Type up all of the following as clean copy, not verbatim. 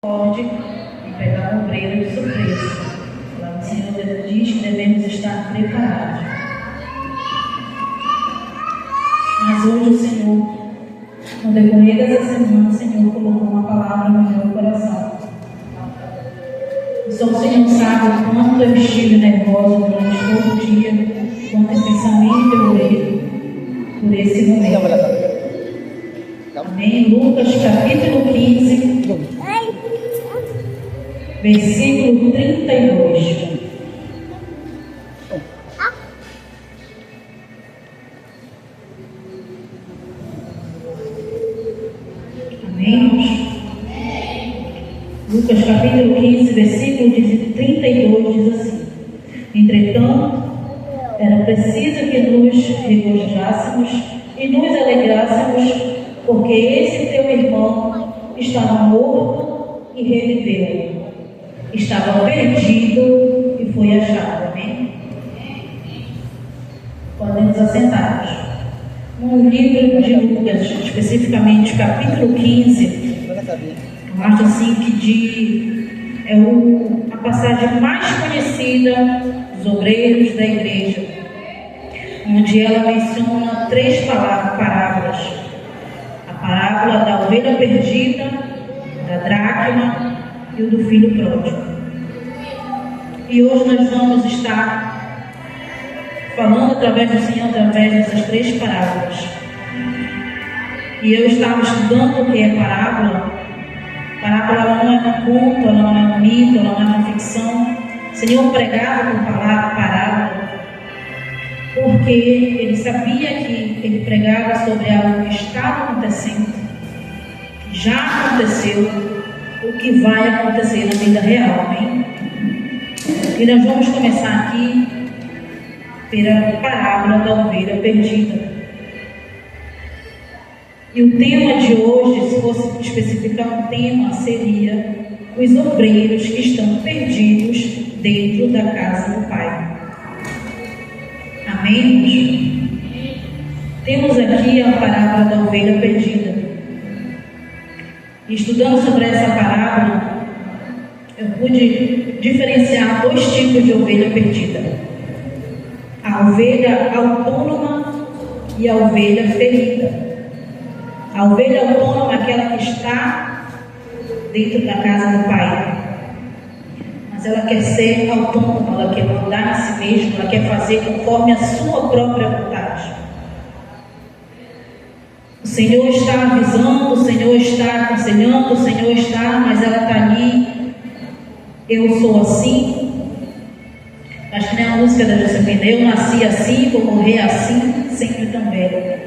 pode e pegar um obreiro de surpresa. O Senhor diz que devemos estar preparados. Mas hoje o Senhor, no decorrer dessa semana, o Senhor colocou uma palavra no meu coração. Só o Senhor sabe o quanto eu estive nervosa durante todo o dia, quanto esse pensamento eu orei por esse momento. Amém? Lucas capítulo 15, versículo 32. Amém? Lucas capítulo 15, versículo 32 diz assim: Entretanto, era preciso que nos regozijássemos e nos alegrássemos, porque esse teu irmão estava morto e reviveu, estava perdido e foi achado. Amém? Podemos assentar-nos. No livro de Lucas, especificamente capítulo 15, eu acho assim que é a passagem mais conhecida dos obreiros da igreja, onde ela menciona 3 parábolas: a parábola da ovelha perdida, da dracma e o do filho pródigo. E hoje nós vamos estar falando através do Senhor, através dessas 3 parábolas. E eu estava estudando o que é parábola. Parábola não é um conto, ela não é um mito, ela não é uma ficção. O Senhor pregava com parábola porque ele sabia que ele pregava sobre algo que estava acontecendo, que já aconteceu, o que vai acontecer na vida real. Amém? E nós vamos começar aqui pela parábola da ovelha perdida. E o tema de hoje, se fosse especificar um tema, seria os obreiros que estão perdidos dentro da casa do Pai. Amém? Temos aqui a parábola da ovelha perdida. E estudando sobre essa parábola, eu pude diferenciar 2 tipos de ovelha perdida: a ovelha autônoma e a ovelha ferida. A ovelha autônoma é aquela que está dentro da casa do Pai, mas ela quer ser autônoma, ela quer mandar em si mesma, ela quer fazer conforme a sua própria vontade. O Senhor está avisando, o Senhor está aconselhando, o Senhor está, mas ela está ali. Eu sou assim. Acho que nem a música da Josefina: eu nasci assim, vou morrer assim, sempre também.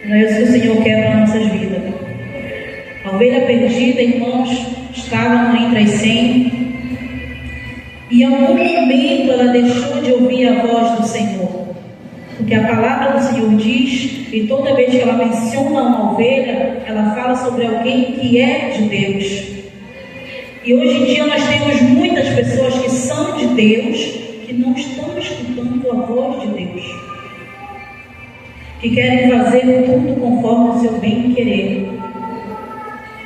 Não é isso que o Senhor quer para nossas vidas. A ovelha perdida, irmãos, estava no entre as 100, e em algum momento ela deixou de ouvir a voz do Senhor, porque a palavra do Senhor diz, e toda vez que ela menciona uma ovelha, ela fala sobre alguém que é de Deus. E hoje em dia nós temos muitas pessoas que são de Deus, que não estão escutando a voz de Deus, que querem fazer tudo conforme o seu bem querer.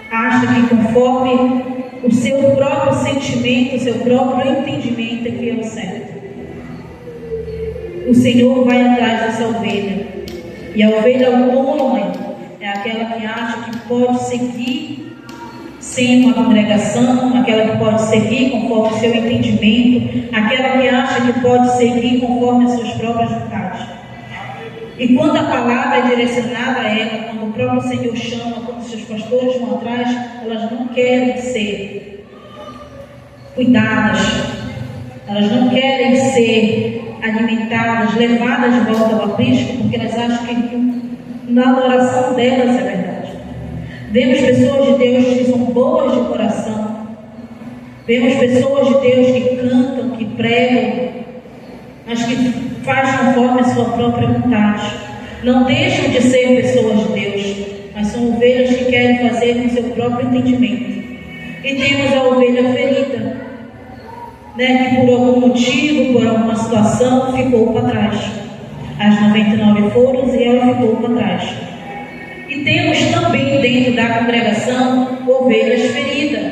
Acha que conforme o seu próprio sentimento, o seu próprio entendimento é que é o certo. O Senhor vai atrás dessa ovelha. E a ovelha autônoma é aquela que acha que pode seguir sem uma congregação, aquela que pode seguir conforme o seu entendimento, aquela que acha que pode seguir conforme as suas próprias vontades. E quando a palavra é direcionada a ela, quando o próprio Senhor chama, quando os seus pastores vão atrás, elas não querem ser cuidadas, elas não querem ser alimentadas, levadas de volta ao aprisco, porque elas acham que na adoração delas é verdade. Vemos pessoas de Deus que são boas de coração, vemos pessoas de Deus que cantam, que pregam, mas que faz conforme a sua própria vontade. Não deixam de ser pessoas de Deus, mas são ovelhas que querem fazer com o seu próprio entendimento. E temos a ovelha ferida, que por algum motivo, por alguma situação, ficou para trás. As 99 foram e ela ficou para trás. E temos também dentro da congregação ovelhas feridas,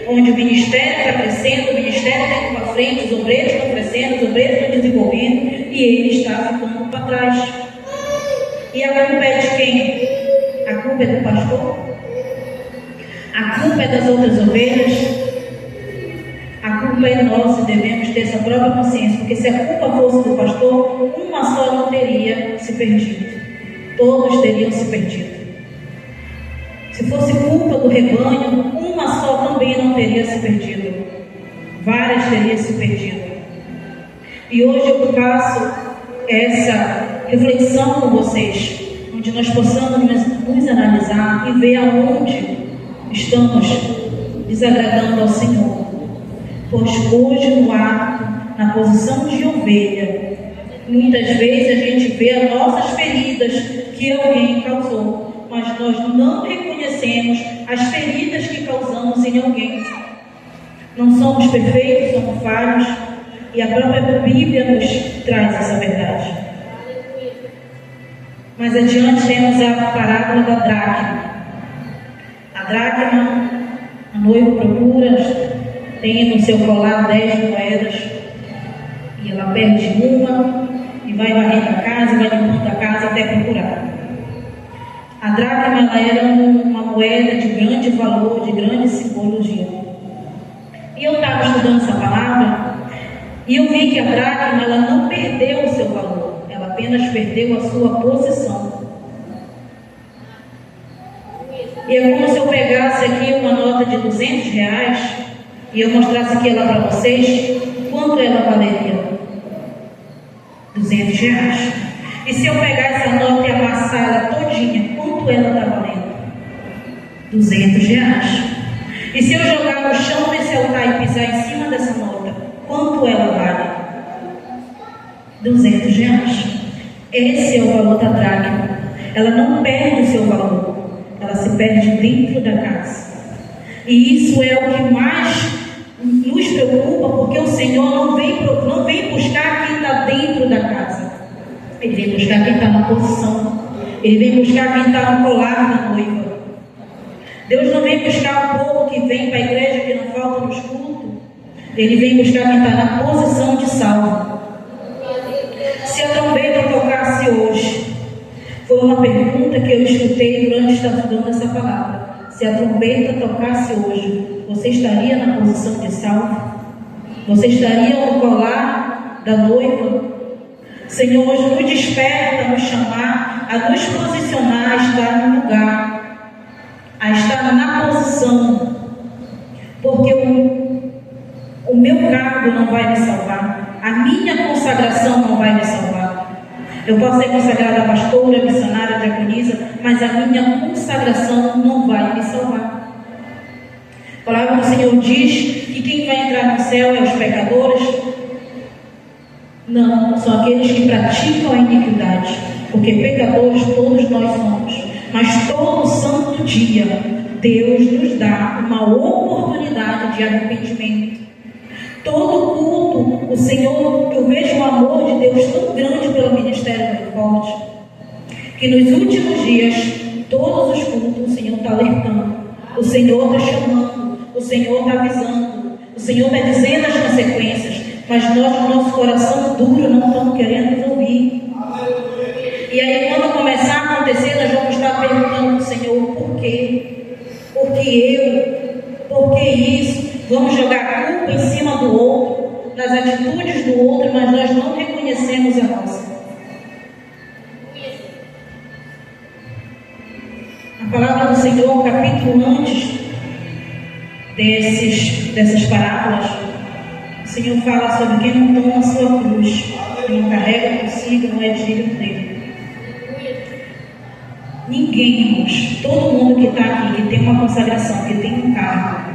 onde o ministério está crescendo, o ministério está indo para frente, os obreiros estão crescendo, os obreiros estão desenvolvendo, e ele está ficando para trás. E a culpa é de quem? A culpa é do pastor? A culpa é das outras ovelhas? A culpa é nossa e devemos ter essa própria consciência, porque se a culpa fosse do pastor, uma só não teria se perdido. Todos teriam se perdido. Se fosse culpa do rebanho, uma só também não teria se perdido. Várias teriam se perdido. E hoje eu faço essa reflexão com vocês, onde nós possamos nos analisar e ver aonde estamos desagradando ao Senhor. Pois hoje no ato, na posição de ovelha, muitas vezes a gente vê as nossas feridas que alguém causou, mas nós não reconhecemos as feridas que causamos em alguém. Não somos perfeitos, somos falhos, e a própria Bíblia nos traz essa verdade. Mais adiante temos a parábola da dracma. A dracma, a noiva procura, tem no seu colar 10 moedas, e ela perde uma, e vai varrendo a casa, vai limpando a casa até procurar. A dracma, ela era uma moeda de grande valor, de grande simbologia. E eu estava estudando essa palavra, e eu vi que a dracma, ela não perdeu o seu valor, ela apenas perdeu a sua posição. E é como se eu pegasse aqui uma nota de R$200 e eu mostrasse aqui ela para vocês, quanto ela valeria? R$200. E se eu pegar essa nota e amassar ela todinha, quanto ela está valendo? R$200. E se eu jogar no chão desse altar e pisar em cima dessa nota, quanto ela vale? R$200. Esse é o valor da dracma. Ela não perde o seu valor, ela se perde dentro da casa. E isso é o que mais nos preocupa, porque o Senhor não vem buscar quem está dentro da casa. Ele vem buscar quem está na posição. Ele vem buscar quem está no colar da noiva. Deus não vem buscar o povo que vem para a igreja, que não falta nos cultos. Ele vem buscar quem está na posição de salvo. Se a trombeta tocasse hoje, foi uma pergunta que eu escutei durante estar estudando essa palavra. Se a trombeta tocasse hoje, você estaria na posição de salvo? Você estaria no colar da noiva? Senhor, hoje nos desperta a nos chamar, a nos posicionar, a estar no lugar, a estar na posição, porque o meu cargo não vai me salvar, a minha consagração não vai me salvar. Eu posso ser consagrada pastora, missionária, diaconisa, mas a minha consagração não vai me salvar. A palavra do Senhor diz que quem vai entrar no céu é os pecadores. Não, são aqueles que praticam a iniquidade, porque pecadores todos nós somos. Mas todo santo dia, Deus nos dá uma oportunidade de arrependimento. Todo culto, o Senhor, eu vejo o amor de Deus tão grande pelo ministério do Forte, que nos últimos dias, todos os cultos, o Senhor está alertando, o Senhor está chamando, o Senhor está avisando, o Senhor está dizendo as consequências, mas nós, no nosso coração duro, não estamos querendo ouvir. E aí, quando começar a acontecer, nós vamos estar perguntando ao Senhor, por quê? Por que eu? Por que isso? Vamos jogar a culpa em cima do outro, nas atitudes do outro, mas nós não reconhecemos a nossa. A palavra do Senhor, capítulo antes dessas parábolas, o Senhor fala sobre quem não toma a sua cruz, que não carrega consigo, não é digno dele. Ninguém, irmãos, todo mundo que está aqui, que tem uma consagração, que tem um cargo,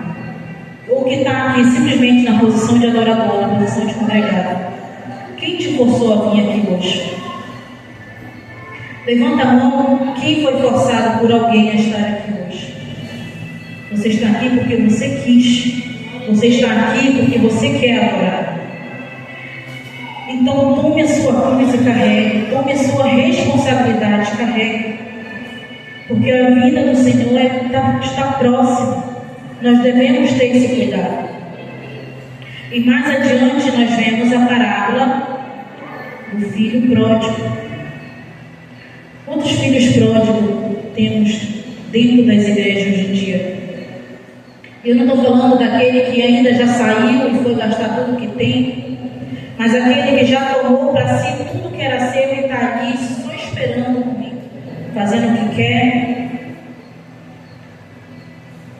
ou que está aqui simplesmente na posição de adorador, na posição de congregado, quem te forçou a vir aqui hoje? Levanta a mão, quem foi forçado por alguém a estar aqui hoje? Você está aqui porque você quis, você está aqui porque você quer adorar. Então tome a sua cruz e carregue, tome a sua responsabilidade e carregue, porque a vinda do Senhor está próxima. Nós devemos ter esse cuidado. E mais adiante nós vemos a parábola do filho pródigo. Quantos filhos pródigos temos dentro das igrejas hoje em dia? Eu não estou falando daquele que ainda já saiu e foi gastar tudo que tem, mas aquele que já tomou para si tudo que era seu e está ali só esperando comigo, fazendo o que quer.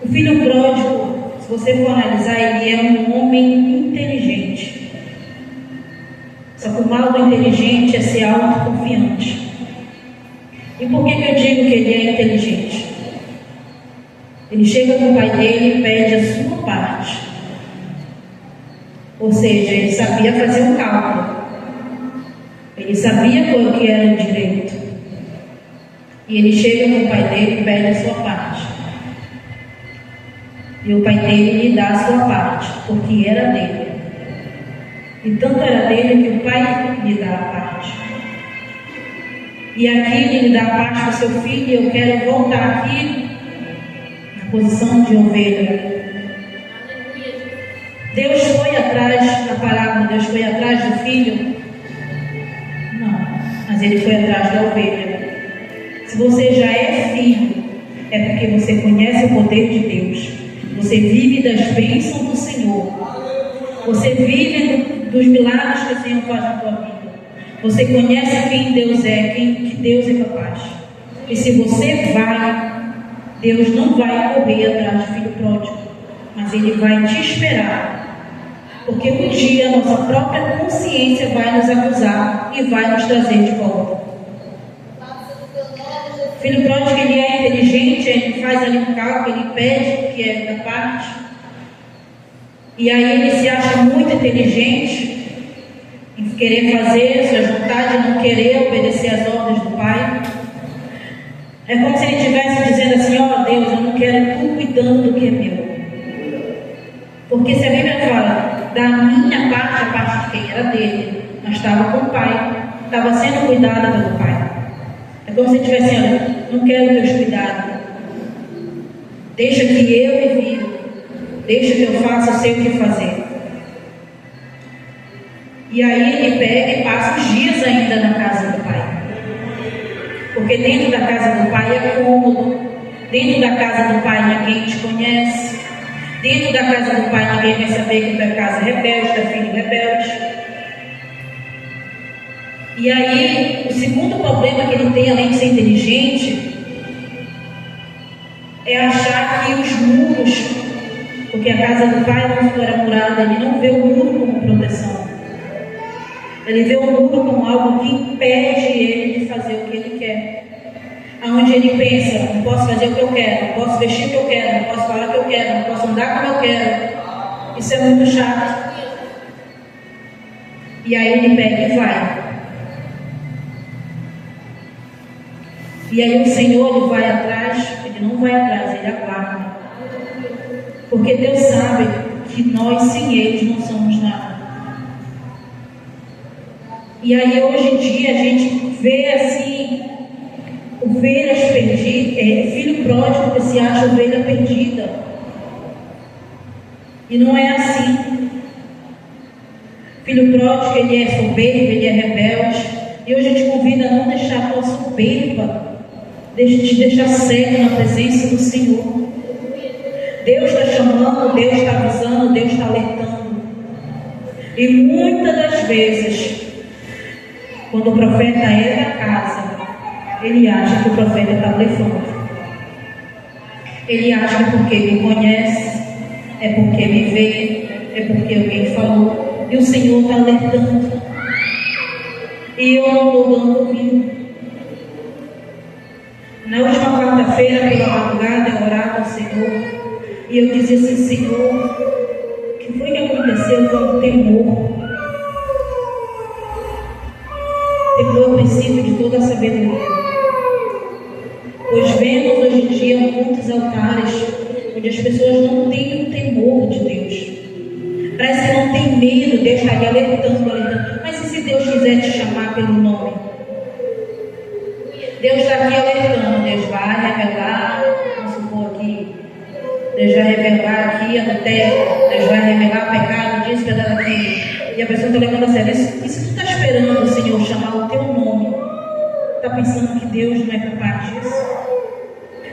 O filho pródigo, se você for analisar, ele é um homem inteligente. Só que o mal do inteligente é ser autoconfiante. E por que eu digo que ele é inteligente? Ele chega com o pai dele e pede a sua parte. Ou seja, ele sabia fazer um cálculo. Ele sabia qual que era o direito. E ele chega com o pai dele e pede a sua parte. E o pai dele lhe dá a sua parte, porque era dele. E tanto era dele que o pai lhe dá a parte. E aqui ele lhe dá a parte para o seu filho, e eu quero voltar aqui na posição de ovelha. Deus foi atrás da parábola, Deus foi atrás do filho? Não, mas ele foi atrás da ovelha. Se você já é filho, é porque você conhece o poder de Deus. Você vive das bênçãos do Senhor. Você vive dos milagres que o Senhor faz na tua vida. Você conhece quem Deus é, que Deus é capaz. E se você vai, Deus não vai correr atrás do filho pródigo, mas Ele vai te esperar. Porque um dia a nossa própria consciência vai nos acusar e vai nos trazer de volta. O filho pródigo, ele é inteligente, ele faz ali um cálculo, ele pede o que é da parte. E aí ele se acha muito inteligente em querer fazer suas vontades, não querer obedecer às ordens do pai. É como se ele estivesse dizendo assim: ó Deus, eu não quero tu cuidando do que é meu. Porque se a Bíblia fala da minha parte, a parte de quem era dele, mas estava com o pai, estava sendo cuidada pelo pai. É como se ele estivesse dizendo: não quero teus cuidados, deixa que eu me vire, deixa que eu faça, eu sei o que fazer. E aí ele pega e passa os dias ainda na casa do pai. Porque dentro da casa do pai é cômodo, dentro da casa do pai ninguém te conhece, dentro da casa do pai ninguém vai saber que tu é casa rebelde, tu é filho rebelde. E aí, o segundo problema que ele tem, além de ser inteligente, é achar que os muros, porque a casa do pai não era murada, ele não vê o muro como proteção. Ele vê o muro como algo que impede ele de fazer o que ele quer. Aonde ele pensa: não posso fazer o que eu quero, não posso vestir o que eu quero, não posso falar o que eu quero, não posso andar como eu quero. Isso é muito chato. E aí ele pega e vai. E aí o Senhor, ele vai atrás, ele não vai atrás, ele aguarda. Porque Deus sabe que nós sem Ele não somos nada. E aí hoje em dia a gente vê assim, ovelhas perdidas, filho pródigo que se acha ovelha perdida. E não é assim. Filho pródigo, ele é soberbo, ele é rebelde. E hoje eu te convido a não deixar a tua soberba te deixar cego na presença do Senhor. Deus está chamando, Deus está avisando, Deus está alertando. E muitas das vezes, quando o profeta é da casa, ele acha que o profeta está blefando. Ele acha que porque me conhece, é porque me vê, é porque alguém falou. E o Senhor está alertando. E eu não estou dando ouvido. Na última quarta-feira, pela madrugada, eu orava ao Senhor. E eu dizia assim: Senhor, o que foi que aconteceu com o temor? Temor é o princípio de toda a sabedoria. Pois vemos hoje em dia muitos altares onde as pessoas não têm o temor de Deus. Parece que não tem medo. Deus está ali alertando. Mas e se Deus quiser te chamar pelo nome? Deus está aqui alertando. Deus vai revelar, vamos supor aqui, Deus vai revelar Maria no teto, Deus vai revelar o pecado disso, pecado daquilo. E a pessoa está levando a sério. E se tu está esperando o Senhor chamar o teu nome, está pensando que Deus não é capaz disso?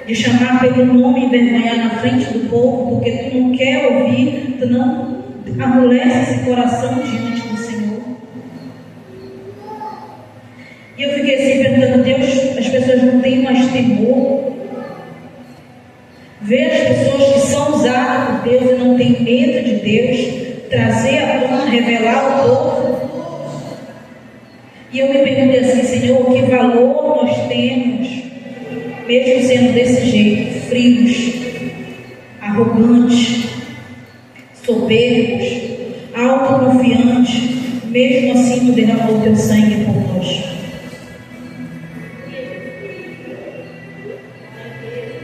De chamar pelo nome e envergonhar na frente do povo, porque tu não quer ouvir, tu não amolece esse coração diante do Senhor. E eu fiquei assim perguntando, Deus, as pessoas não têm mais temor. Ver as pessoas que são usadas por Deus e não têm medo de Deus, trazer à tona, revelar ao povo. E eu me perguntei assim, Senhor, que valor nós temos, mesmo sendo desse jeito, frios, arrogantes, soberbos, autoconfiantes, mesmo assim tu derramou o teu sangue por nós.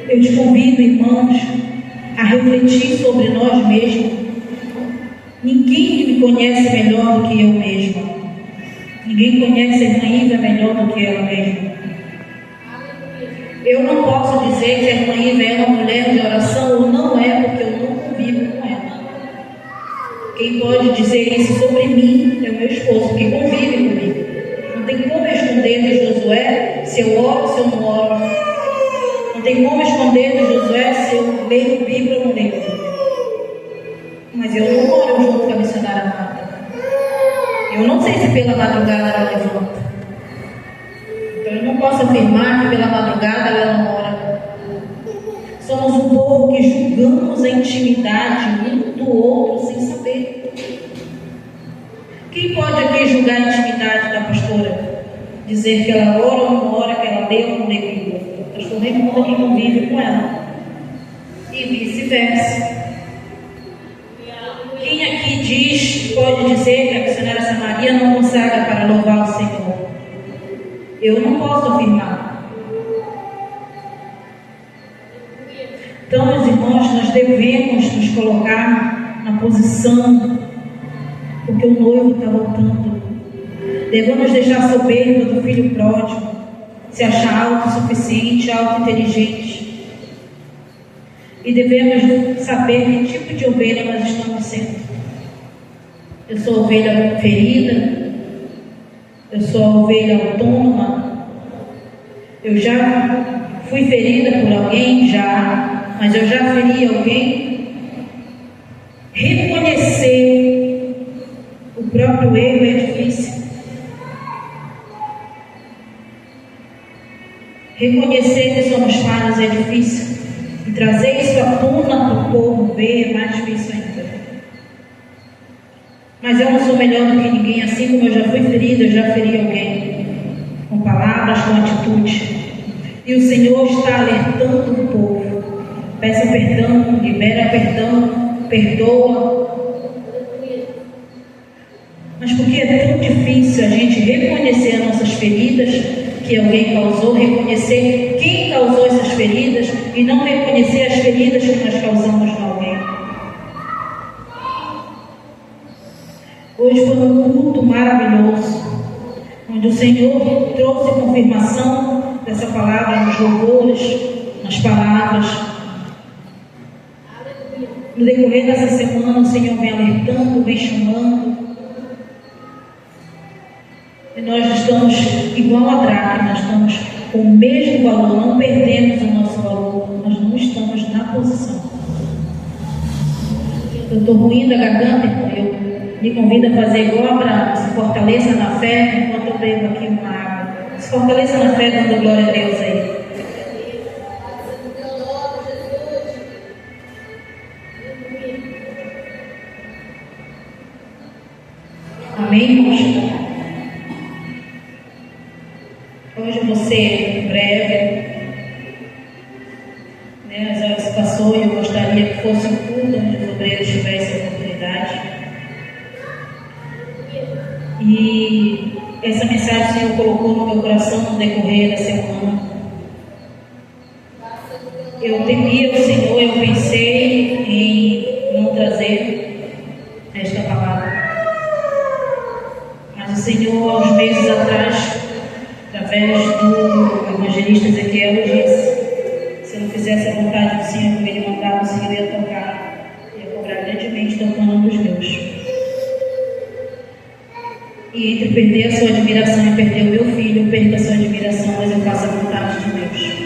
Eu te convido, irmãos, a refletir sobre nós mesmos. Ninguém me conhece melhor do que eu mesma. Ninguém conhece a irmã Iva melhor do que ela mesma. Eu não posso dizer que a irmã Iva é uma mulher de oração ou não é, porque eu não convivo com ela. Quem pode dizer isso sobre mim é o meu esposo, que convive comigo. Não tem como esconder de Josué se eu oro, se eu não oro. Não tem como esconder de Josué se eu leio Bíblia ou não leio Bíblia. Mas eu não oro junto com a missionária amada. Eu não sei se pela madrugada ela levanta. Então eu não posso afirmar que pela madrugada ela não ora. Somos um povo que julgamos a intimidade um do outro sem saber. Quem pode aqui julgar a intimidade da pastora? Dizer que ela ora ou não ora, que ela lê ou não lê Bíblia? O pastor Raimundo aqui convive com ela. E vice-versa. Quem aqui diz, pode dizer que a missionária Samaria não consagra para louvar o Senhor? Eu não posso afirmar. Então, meus irmãos, nós devemos nos colocar na posição, porque o noivo está voltando. Devemos deixar a soberba do filho pródigo, se achar autossuficiente, autointeligente. E devemos saber que tipo de ovelha nós estamos sendo. Eu sou ovelha ferida, eu sou a ovelha autônoma, eu já fui ferida por alguém, já, mas eu já feri alguém. Reconhecer o próprio erro é difícil. Reconhecer que somos falhos é difícil. E trazer isso à tona para o povo ver é mais difícil ainda. Mas eu não sou melhor do que ninguém, assim como eu já fui ferida, eu já feri alguém. Com palavras, com atitude. E o Senhor está alertando o povo. Peça perdão, libera perdão, perdoa. Mas porque é tão difícil a gente reconhecer as nossas feridas que alguém causou, reconhecer quem causou essas feridas e não reconhecer as feridas que nós causamos em alguém. Hoje foi um culto maravilhoso, onde o Senhor trouxe confirmação dessa palavra nos louvores, nas palavras. No decorrer dessa semana, o Senhor vem alertando, vem chamando. E nós estamos igual a dracma, nós estamos com o mesmo valor, não perdemos o nosso valor, nós não estamos na posição. Eu estou ruim da garganta, eu me convido a fazer igual a Abraão, se fortaleça na fé, enquanto eu bebo aqui uma água. Se fortaleça na fé, dando glória a Deus aí. Amém, irmãos? Hoje você, breve, as horas se passou e eu gostaria que fosse um culto onde os obreiros tivessem a oportunidade. E essa mensagem o Senhor colocou no meu coração no decorrer da semana. Eu temi ao Senhor, eu pensei em não trazer esta palavra. Mas o Senhor, há uns meses atrás, através do evangelista Ezequiel, disse: se eu não fizesse a vontade do Senhor que ele mandava, o Senhor ia tocar. E eu infelizmente tocando nos meus. E entre perder a sua admiração e perder o meu filho, eu perco a sua admiração, mas eu faço a vontade de Deus.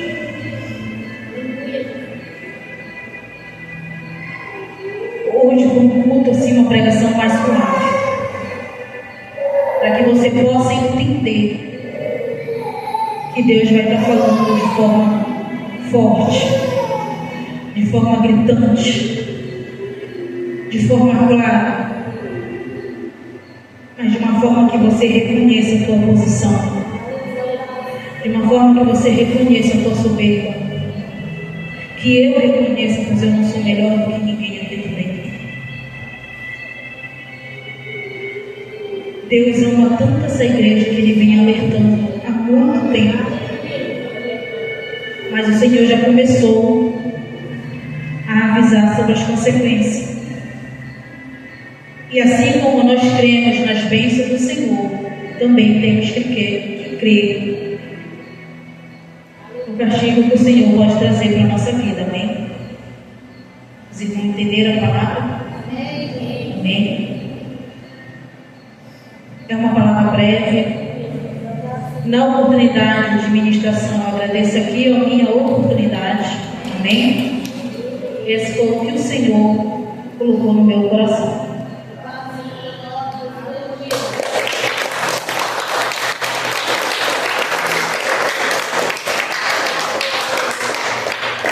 Hoje foi um culto assim, uma pregação mais suave, para que você possa entender que Deus vai estar falando de forma forte, de forma gritante, de forma clara, mas de uma forma que você reconheça a tua posição, de uma forma que você reconheça a tua soberba, que eu reconheça, pois eu não sou melhor do que ninguém aqui dentro. Deus ama tanto essa igreja que Ele vem alertando há muito tempo, mas o Senhor já começou a avisar sobre as consequências. E assim como nós cremos nas bênçãos do Senhor, também temos que crer no castigo que o Senhor pode trazer para a nossa vida, amém? Os irmãos entenderam a palavra? Amém? É uma palavra breve. Na oportunidade de ministração, eu agradeço aqui a minha oportunidade, amém? Esse foi o que o Senhor colocou no meu coração.